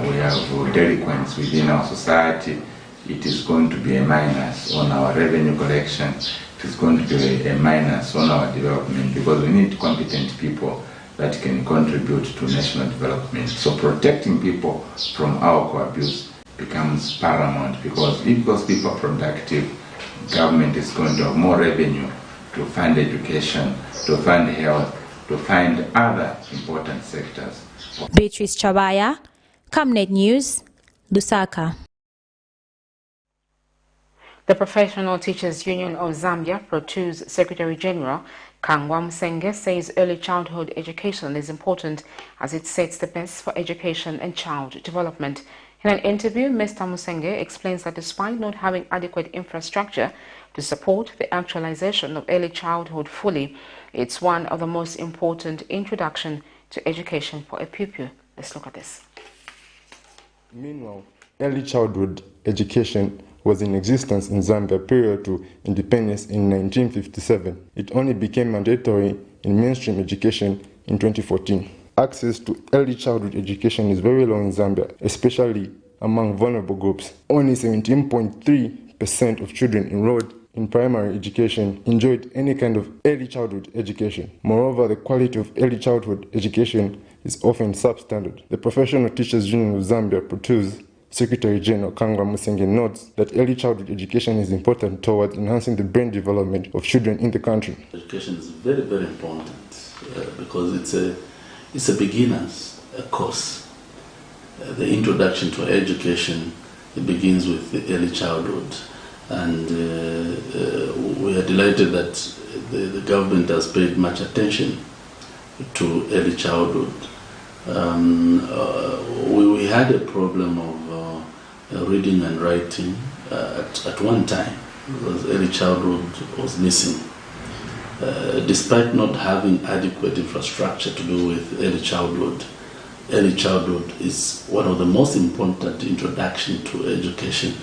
we have delinquents within our society, it is going to be a minus on our revenue collection. It is going to be a minus on our development, because we need competent people that can contribute to national development. So protecting people from alcohol abuse becomes paramount, because if those people are productive, government is going to have more revenue to fund education, to fund health, to fund other important sectors. Beatrice Chabaya, Camnet News, Lusaka. The Professional Teachers Union of Zambia, PROTU's Secretary General Kangwa Musenge, says early childhood education is important as it sets the best for education and child development. In an interview, Mr. Musenge explains that despite not having adequate infrastructure to support the actualization of early childhood fully, it's one of the most important introduction to education for a pupil. Let's look at this. Meanwhile, early childhood education was in existence in Zambia prior to independence in 1957. It only became mandatory in mainstream education in 2014. Access to early childhood education is very low in Zambia, especially among vulnerable groups. Only 17.3% of children enrolled in primary education enjoyed any kind of early childhood education. Moreover, the quality of early childhood education is often substandard. The Professional Teachers Union of Zambia, PROTU's Secretary General Kangwa Musenge notes that early childhood education is important towards enhancing the brain development of children in the country. Education is very, very important because it's a beginner's course. The introduction to education, it begins with the early childhood, and we are delighted that the government has paid much attention to early childhood. We had a problem of reading and writing at one time, because early childhood was missing. despite not having adequate infrastructure to do with early childhood is one of the most important introduction to education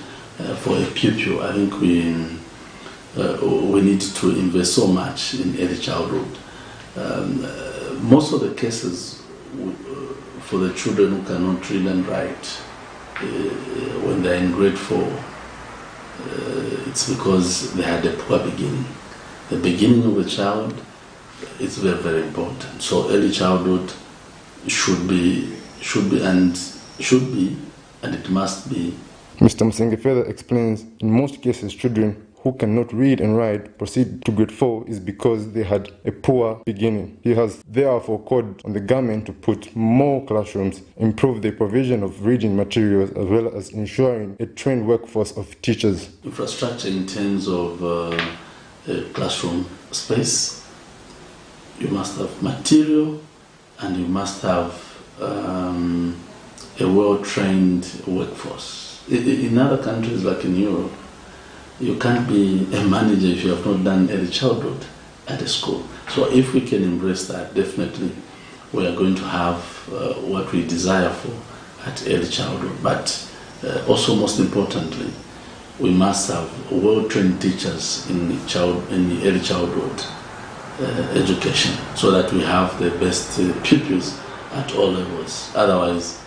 for a pupil. I think we need to invest so much in early childhood. Most of the cases for the children who cannot read and write when they're in grade 4, it's because they had a poor beginning. The beginning of a child is very, very important. So early childhood should be and it must be. Mr. Musenge further explains, in most cases, children who cannot read and write proceed to grade 4 is because they had a poor beginning. He has therefore called on the government to put more classrooms, improve the provision of reading materials, as well as ensuring a trained workforce of teachers. Infrastructure in terms of classroom space, you must have material, and you must have a well-trained workforce. In other countries like in Europe, you can't be a manager if you have not done early childhood at a school. So if we can embrace that, definitely we are going to have what we desire for at early childhood. But also, most importantly, we must have well-trained teachers in the early childhood education, so that we have the best pupils at all levels. Otherwise,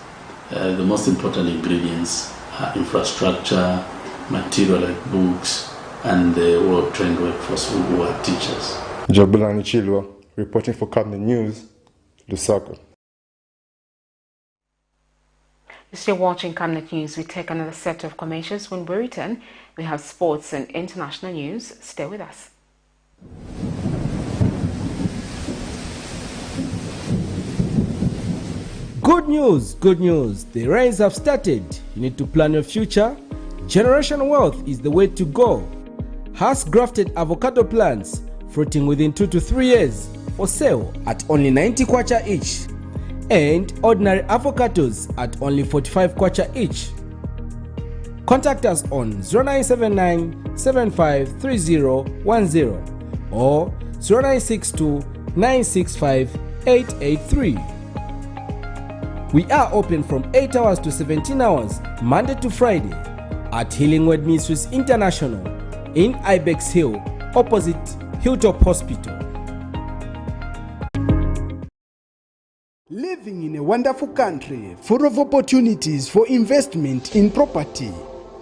the most important ingredients are infrastructure, material like books, and the well-trained workforce who are teachers. Jabulani Chilwa, reporting for Camnet News, Lusaka. You're still watching Camnet News. We take another set of commercials. When we return, we have sports and international news. Stay with us. Good news, good news. The rains have started. You need to plan your future. Generational wealth is the way to go. Has grafted avocado plants fruiting within 2 to 3 years for sale at only 90 kwacha each, and ordinary avocados at only 45 kwacha each. Contact us on 0979 753010 or 0962 965 883. We are open from 8 hours to 17 hours, Monday to Friday, at Healing Word Ministries International in Ibex Hill, opposite Hilltop Hospital. Living in a wonderful country full of opportunities for investment in property.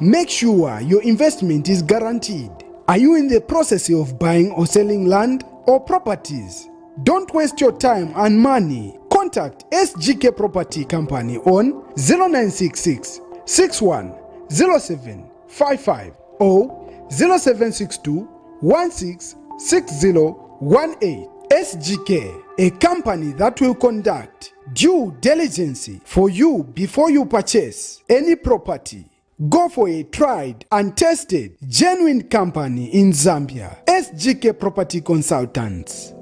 Make sure your investment is guaranteed. Are you in the process of buying or selling land or properties? Don't waste your time and money. Contact SGK Property Company on 0966 61 0755 or 0762 166018. SGK, a company that will conduct due diligence for you before you purchase any property. Go for a tried and tested genuine company in Zambia. SGK Property Consultants.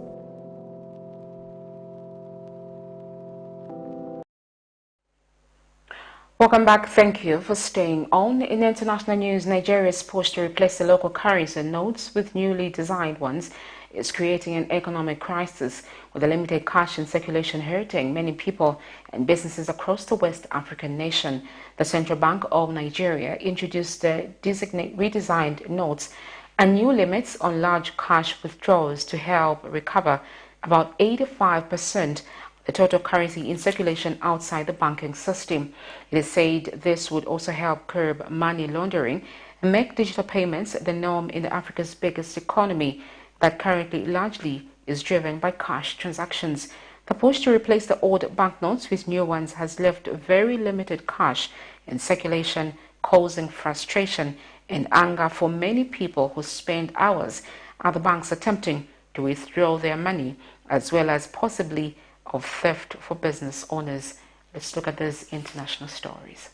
Welcome back. Thank you for staying on. In international news, Nigeria's push to replace the local currency notes with newly designed ones is creating an economic crisis, with the limited cash in circulation hurting many people and businesses across the West African nation. The Central Bank of Nigeria introduced the redesigned notes and new limits on large cash withdrawals to help recover about 85% the total currency in circulation outside the banking system. It is said this would also help curb money laundering and make digital payments the norm in Africa's biggest economy that currently largely is driven by cash transactions. The push to replace the old banknotes with new ones has left very limited cash in circulation, causing frustration and anger for many people who spend hours at the banks attempting to withdraw their money, as well as possibly of theft for business owners. Let's look at these international stories.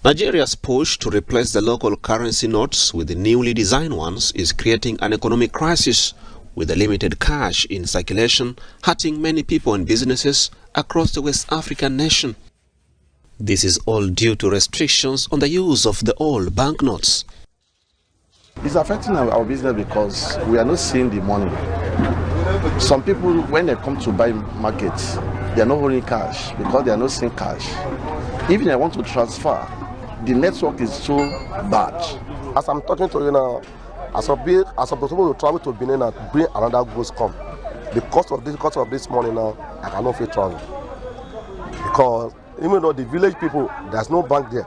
Nigeria's push to replace the local currency notes with the newly designed ones is creating an economic crisis, with the limited cash in circulation hurting many people and businesses across the West African nation. This is all due to restrictions on the use of the old banknotes. It's affecting our business because we are not seeing the money. Some people, when they come to buy markets, they are not holding cash because they are not seeing cash. Even if they want to transfer, the network is so bad. As I'm talking to you now, as I'm possible to travel to Benin and bring another goods come. The cost of this money now, I cannot feel travel. Because even though the village people, there's no bank there.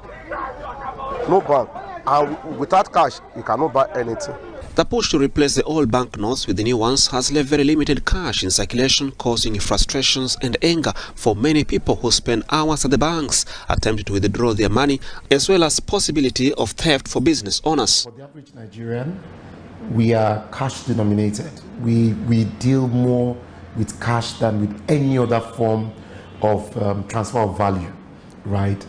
No bank. And without cash, you cannot buy anything. The push to replace the old banknotes with the new ones has left very limited cash in circulation, causing frustrations and anger for many people who spend hours at the banks attempting to withdraw their money, as well as possibility of theft for business owners. For the average Nigerian, we are cash denominated. We deal more with cash than with any other form of transfer of value, right?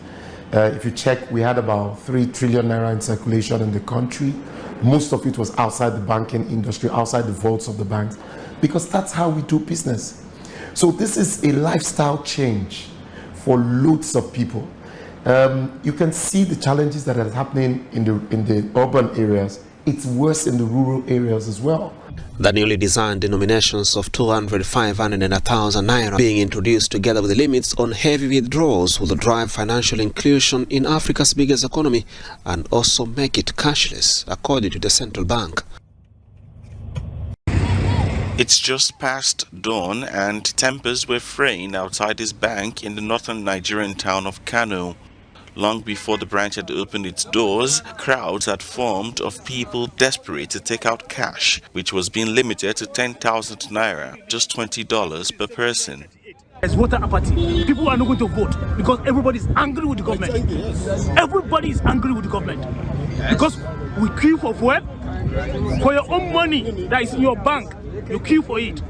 If you check, we had about 3 trillion naira in circulation in the country. Most of it was outside the banking industry, outside the vaults of the banks, because that's how we do business. So this is a lifestyle change for loads of people. You can see the challenges that are happening in the urban areas. It's worse in the rural areas as well. The newly designed denominations of 200, 500 and 1,000 naira being introduced together with the limits on heavy withdrawals will drive financial inclusion in Africa's biggest economy and also make it cashless, according to the central bank. It's just past dawn and tempers were fraying outside this bank in the northern Nigerian town of Kano. Long before the branch had opened its doors, crowds had formed of people desperate to take out cash, which was being limited to 10,000 naira, just $20 per person. There's voter apathy. People are not going to vote because everybody is angry with the government. Everybody is angry with the government because we queue for fuel, for your own money that is in your bank. You queue for it.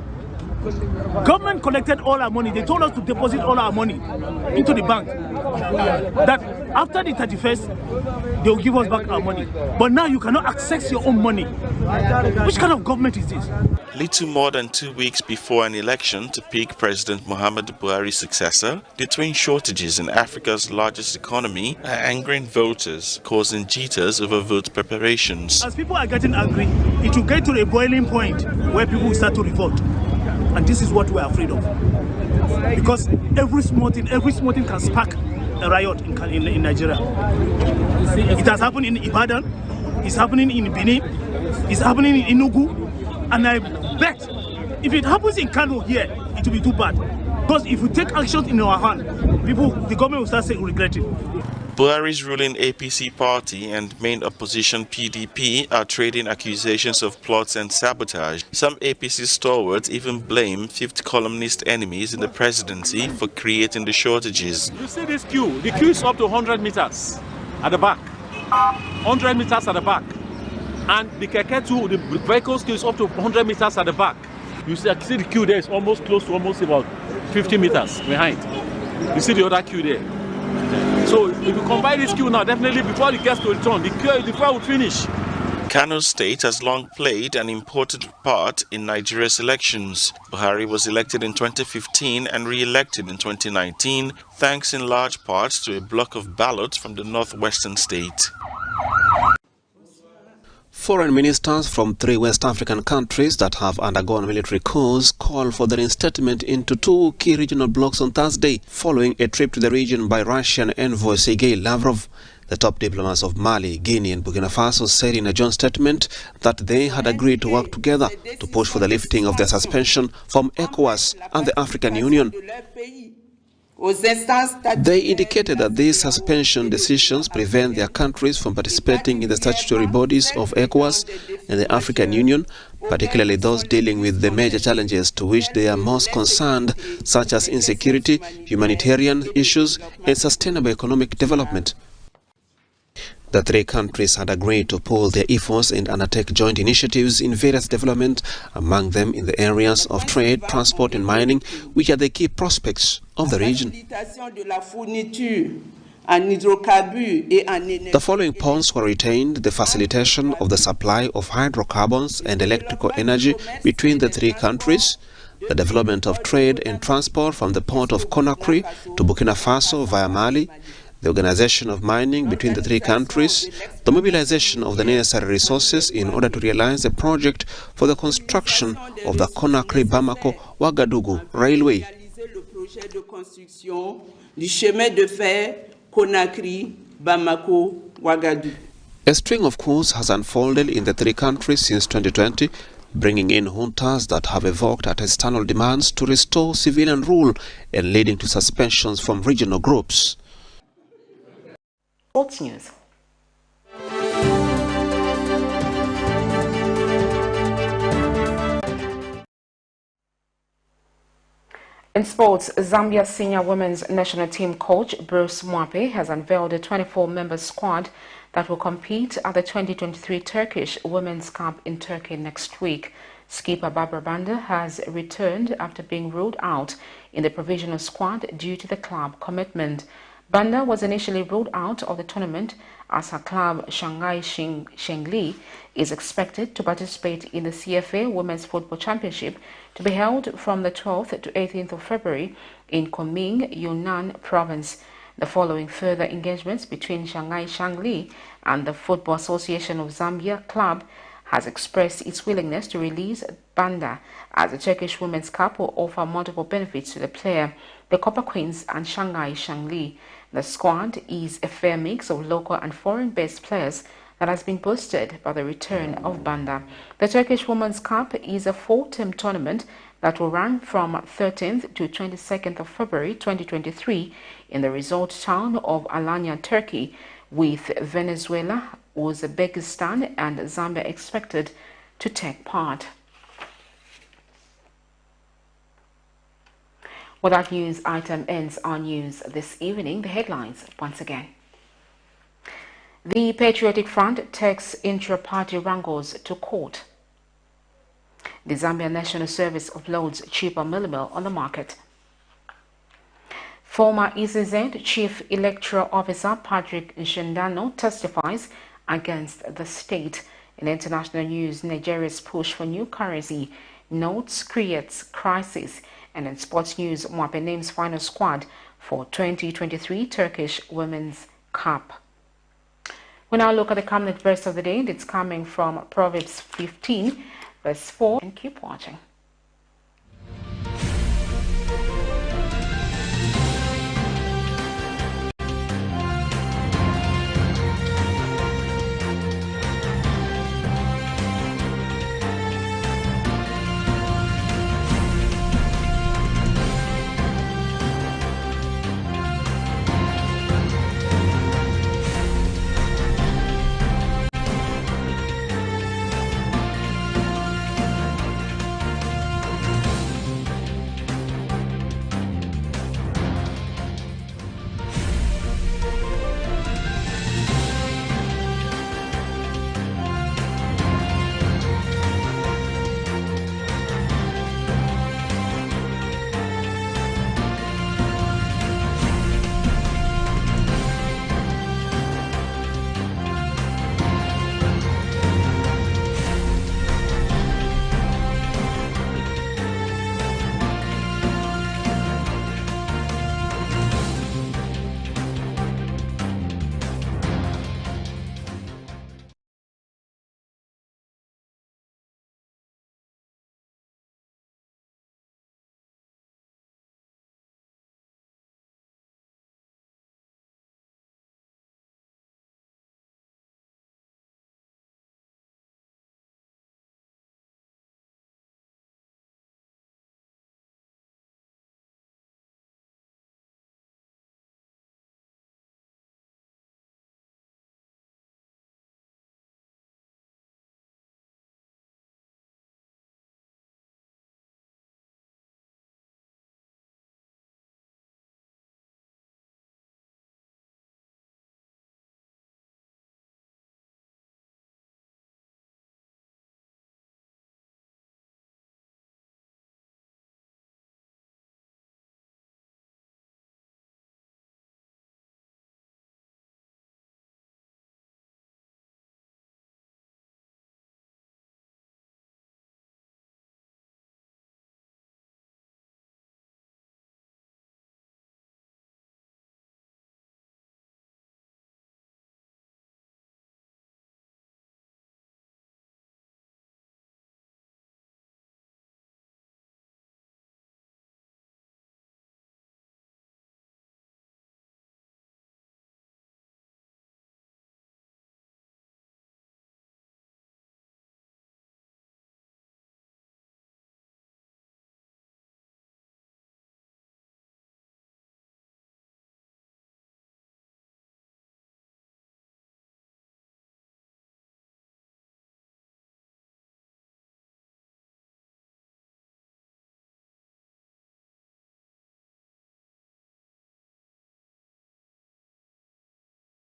Government collected all our money. They told us to deposit all our money into the bank. That after the 31st, they will give us back our money. But now you cannot access your own money. Which kind of government is this? Little more than 2 weeks before an election to pick President Muhammadu Buhari's successor, the twin shortages in Africa's largest economy are angering voters, causing jitters over vote preparations. As people are getting angry, it will get to a boiling point where people will start to revolt. And this is what we are afraid of. Because every small thing can spark a riot in Nigeria. It has happened in Ibadan, it's happening in Benin, it's happening in Enugu, and I bet if it happens in Kano here, it will be too bad. Because if we take action in our hand, the government will start regretting. Buhari's ruling APC party and main opposition PDP are trading accusations of plots and sabotage. Some APC stalwarts even blame fifth columnist enemies in the presidency for creating the shortages. You see this queue? The queue is up to 100 meters at the back. 100 meters at the back. And the keke too, the vehicles queue is up to 100 meters at the back. You see the queue there is almost close to almost about 50 meters behind. You see the other queue there. So if you combine this queue now, definitely before it gets to return, the queue will finish. Kano State has long played an important part in Nigeria's elections. Buhari was elected in 2015 and re-elected in 2019, thanks in large part to a block of ballots from the northwestern state. Foreign ministers from 3 West African countries that have undergone military coups called for the reinstatement into 2 key regional blocs on Thursday, following a trip to the region by Russian envoy Sergei Lavrov. The top diplomats of Mali, Guinea and Burkina Faso said in a joint statement that they had agreed to work together to push for the lifting of their suspension from ECOWAS and the African Union. They indicated that these suspension decisions prevent their countries from participating in the statutory bodies of ECOWAS and the African Union, particularly those dealing with the major challenges to which they are most concerned, such as insecurity, humanitarian issues, and sustainable economic development. The 3 countries had agreed to pool their efforts and undertake joint initiatives in various developments, among them in the areas of trade, transport and mining, which are the key prospects of the region. The following points were retained: the facilitation of the supply of hydrocarbons and electrical energy between the 3 countries, the development of trade and transport from the port of Conakry to Burkina Faso via Mali, the organization of mining between the three countries, the mobilization of the necessary resources in order to realize a project for the construction of the Conakry-Bamako-Ouagadougou railway. A string of coups has unfolded in the three countries since 2020, bringing in juntas that have evoked at external demands to restore civilian rule and leading to suspensions from regional groups. Sports news. In sports, Zambia's senior women's national team coach Bruce MWAPE has unveiled a 24-member squad that will compete at the 2023 Turkish Women's Cup in Turkey next week. Skipper Barbara Banda has returned after being ruled out in the provisional squad due to the club commitment. Banda was initially ruled out of the tournament as her club Shanghai Shengli is expected to participate in the CFA Women's Football Championship to be held from the 12th to 18th of February in Kunming, Yunnan Province. The following further engagements between Shanghai Shengli and the Football Association of Zambia club has expressed its willingness to release Banda, as the Turkish Women's Cup will offer multiple benefits to the player, the Copper Queens and Shanghai Shengli. The squad is a fair mix of local and foreign-based players that has been boosted by the return of Banda. The Turkish Women's Cup is a 4-term tournament that will run from 13th to 22nd of February 2023 in the resort town of Alanya, Turkey, with Venezuela, Uzbekistan and Zambia expected to take part. Well, that news item ends our news this evening. The headlines once again. The Patriotic Front takes intra-party wrangles to court. The Zambia National Service offloads cheaper mealie meal on the market. Former ECZ Chief Electoral Officer Patrick NSHINDANO testifies against the state. In international news, Nigeria's push for new currency notes creates crisis. And in sports news, MWAPE names final squad for 2023 Turkish Women's Cup. We now look at the Camnet verse of the day, and it's coming from Proverbs 15, verse 4. And keep watching.